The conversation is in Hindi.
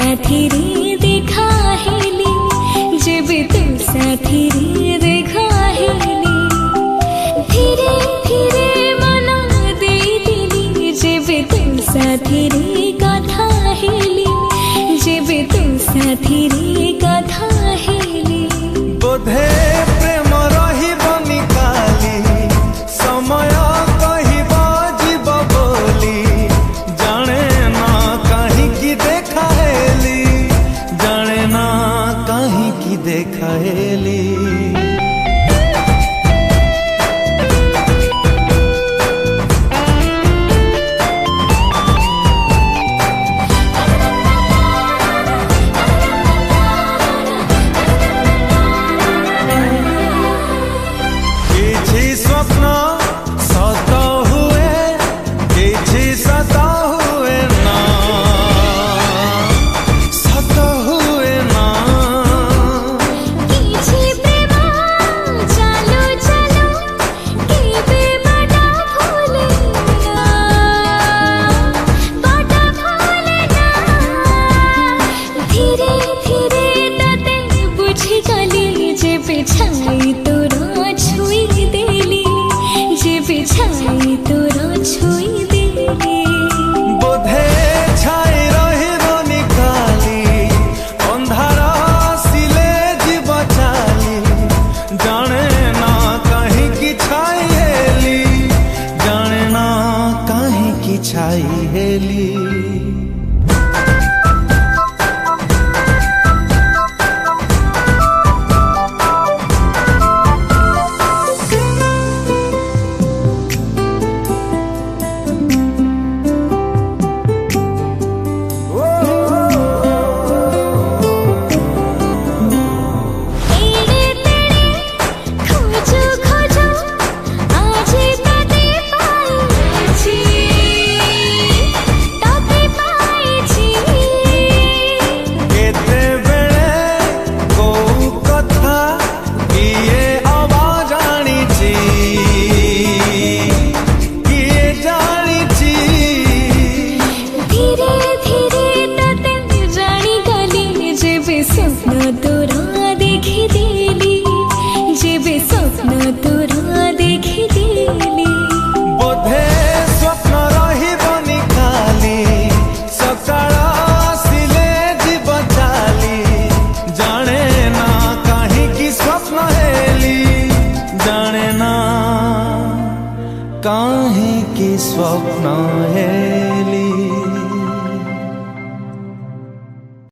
साथी रे देखा हेली, जब तू साथी रे देखा हेली, धीरे धीरे मना दे दिली, जब तू साथी रे कथा हेली, जब तू साथी रे कथा हेली। बोधे प्रेम रही बनी काली, समय कहिब जीव बोली, जाने ना कहीं की देखा हेली, जाने ना कहीं की देखा हेली। स्वप्न सत हुए, किछि सत हुए ना, सत हुए ना। किछि प्रेम चालू चालू, केबे बड़ा भूले ना, बड़ा भूले ना। धीरे धीरे तते बुझि गली, जे बिछाई तोरा छुई देली, जे बिछाई तोरा छुई देली। बोधे छाई रही बनी काली, अंधार सिले जीव चाली, जाने ना कहीं की छाई हेली, जाने ना कहीं की छाई हेली। स्वप्न तोरा देखी देली, जब स्वप्न तोरा देखी देली। बोधे स्वप्न रही बनी काली, सकाळ आसिले जीव चाली, जाने ना कहीं की स्वप्न हेली, जाने ना कहीं की स्वप्न हेली।